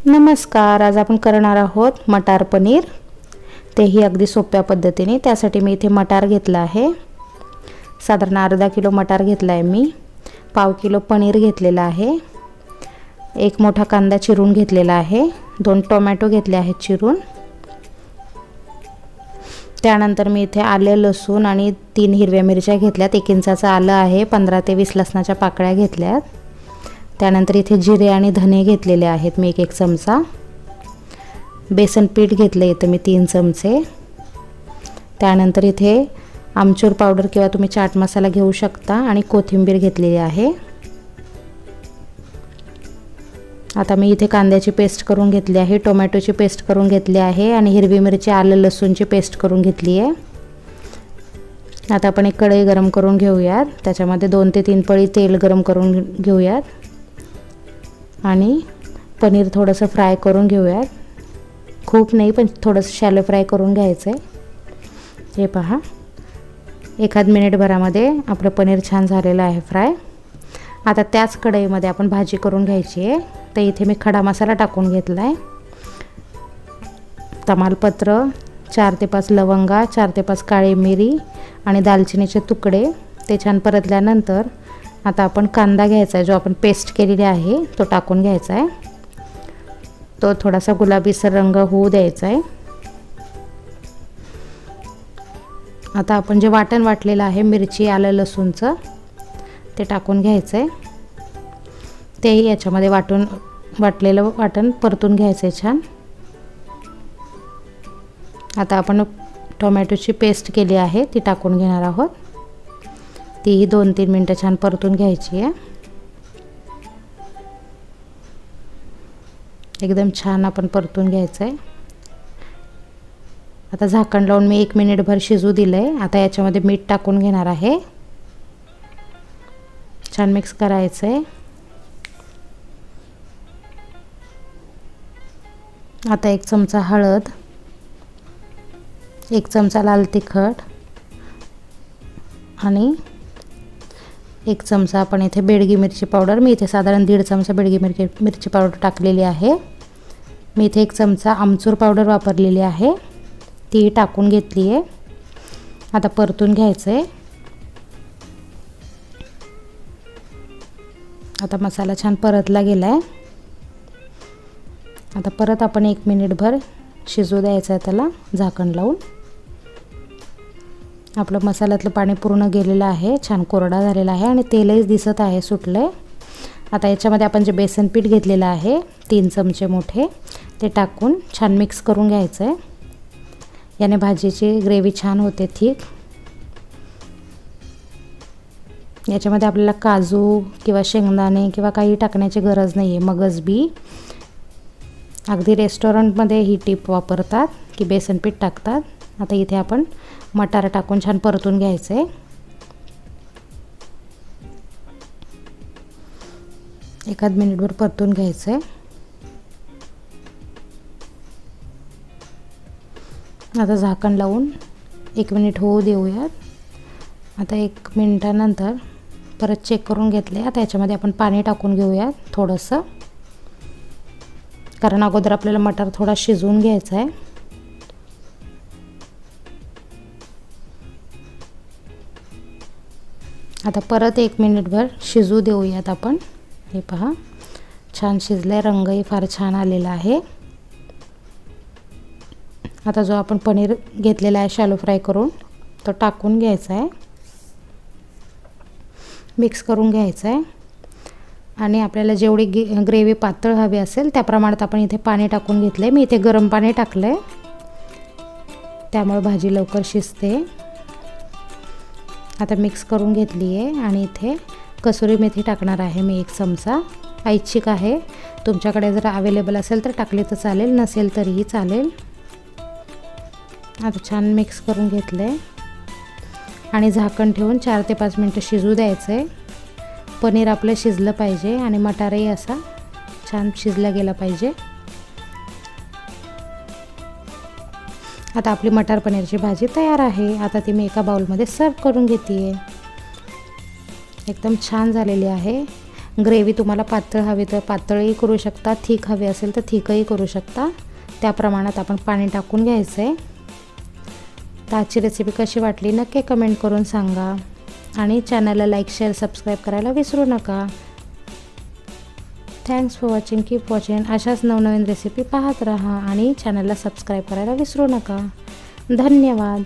नमस्कार, आज आपण करणार आहोत मटार पनीर, तेही अगदी सोप्या पद्धतीने। त्यासाठी मी इथे मटार घेतला आहे, साधारण अर्धा किलो मटार घेतला आहे मी। पाव किलो पनीर घेतलेला आहे, एक मोठा कांदा चिरून घेतलेला आहे, 2 टोमॅटो घेतले आहेत चिरून। त्यानंतर मी इथे आले लसूण आणि 3 हिरव्या मिरच्या घेतल्यात, 1 इंचाचं आलं आहे, 15 ते 20 लसणाच्या पाकळ्या घेतल्यात। त्यानंतर इथे जिरे आणि धने घेतलेले आहेत मी 1 चमचा। बेसन पीठ घेतले इथे मी 3 चमचे। त्यानंतर इथे आमचूर पावडर किंवा तुम्ही चाट मसाला घेऊ शकता आणि कोथिंबीर घेतलेली आहे। आता मी इथे कांद्याची पेस्ट करून घेतली आहे, टोमॅटोची पेस्ट करून घेतली आहे आणि हिरवी मिरची आलं लसूणची पेस्ट करून घेतली आहे। आता आपण एक कढई गरम करून घेऊयात, त्याच्यामध्ये 2 ते 3 पळी तेल गरम करून घेऊयात आणि पनीर थोडंसं फ्राय करून घेऊयात। खूप नाही पण थोडंसं शॅलो फ्राय करून घ्यायचं आहे। हे पहा, 1 मिनिटभरामध्ये आपलं पनीर छान झालेलं आहे फ्राय। आता त्याच कढईमध्ये आपण भाजी करून घ्यायची आहे। तर इथे मी खडा मसाला टाकून घेतला आहे, तमालपत्र, 4 ते 5 लवंगा, 4 ते 5 काळी मिरी आणि दालचिनीचे तुकडे। ते छान परतल्यानंतर आता आपण कांदा घ्यायचा आहे, जो आपण पेस्ट केलेली आहे तो टाकून घ्यायचा आहे। तो थोडासा गुलाबीसर रंग होऊ द्यायचा आहे। आता आपण जे वाटण वाटलेलं आहे मिरची आलं लसूणचं ते टाकून घ्यायचं आहे। तेही याच्यामध्ये वाटलेलं वाटण परतून घ्यायचं आहे छान। आता आपण टोमॅटोची पेस्ट केली आहे ती टाकून घेणार आहोत, तीही 2-3 मिनटं छान परतून घ्यायची आहे। एकदम छान आपण परतून घ्यायचं आहे। आता झाकण लावून मी 1 मिनिटभर शिजू दिलं आहे। आता याच्यामध्ये मीठ टाकून घेणार आहे, छान मिक्स करायचं आहे। आता 1 चमचा हळद, 1 चमचा लाल तिखट आणि 1 चमचा आपण इथे बेडगी मिरची पावडर, मी इथे साधारण 1.5 चमचा बेडगी मिरची पावडर टाकलेली आहे। मी इथे 1 चमचा आमचूर पावडर वापरलेली आहे, ती टाकून घेतली आहे। आता परतून घ्यायचं आहे। आता मसाला छान परतला गेला आहे। आता परत आपण 1 मिनिटभर शिजू द्यायचं आहे त्याला झाकण लावून। आपलं मसाल्यातलं पाणी पूर्ण गेलेलं आहे, छान कोरडा झालेला आहे आणि तेलही दिसत आहे सुटलंय। आता याच्यामध्ये आपण जे बेसन पीठ घेतलेलं आहे 3 चमचे मोठे, ते टाकून छान मिक्स करून घ्यायचं आहे। याने भाजीची ग्रेव्ही छान होते थिक। याच्यामध्ये आपल्याला काजू किंवा शेंगदाणे किंवा काही टाकण्याची गरज नाही आहे, मगज बी। अगदी रेस्टॉरंटमध्ये ही टिप वापरतात की बेसन पीठ टाकतात। आता इथे आपण मटार टाकून छान परतून घ्यायचं आहे। 1 मिनिटभर परतून घ्यायचं आहे। आता झाकण लावून 1 मिनिट होऊ देऊयात। आता 1 मिनिटानंतर परत चेक करून घेतले। आता याच्यामध्ये आपण पाणी टाकून घेऊयात थोडंसं, कारण अगोदर आपल्याला मटार थोडा शिजवून घ्यायचा आहे। आता परत 1 मिनिटभर शिजू देऊयात आपण। हे पहा, छान शिजले, रंगही फार छान आलेला आहे। आता जो आपण पनीर घेतलेला आहे शॅलो फ्राय करून तो टाकून घ्यायचा आहे, मिक्स करून घ्यायचं आहे आणि आपल्याला जेवढी ग्रेव्ही पातळ हवी असेल त्या प्रमाणात आपण इथे पाणी टाकून घेतलं आहे। मी इथे गरम पाणी टाकलं आहे, त्यामुळे भाजी लवकर शिजते। आता मिक्स करून घेतली आहे आणि इथे कसुरी मेथी टाकणार आहे मी 1 चमचा, ऐच्छिक आहे। तुमच्याकडे जर अवेलेबल असेल तर टाकली तर चालेल, नसेल तरीही चालेल। आता छान मिक्स करून घेतलं आहे आणि झाकण ठेवून 4 ते 5 मिनटं शिजू द्यायचं आहे। पनीर आपलं शिजलं पाहिजे आणि मटारही असा छान शिजला गेला पाहिजे। आता आपली मटार पनीरची भाजी तयार आहे। आता ती मी एका बाउलमध्ये सर्व करून घेते आहे। एकदम छान झालेली आहे। ग्रेव्ही तुम्हाला पातळ हवी तर पातळही करू शकता, थिक हवी असेल तर थिकही करू शकता. त्या प्रमाणात आपण पाणी टाकून घ्यायचं आहे. तर आजची रेसिपी कशी वाटली नक्की कमेंट करून सांगा आणि चॅनलला लाईक शेअर सबस्क्राईब करायला विसरू नका. Thanks for watching. Keep watching. अशाच नवनवीन रेसिपी पाहत राहा आणि चॅनलला सबस्क्राईब करायला विसरू नका. धन्यवाद.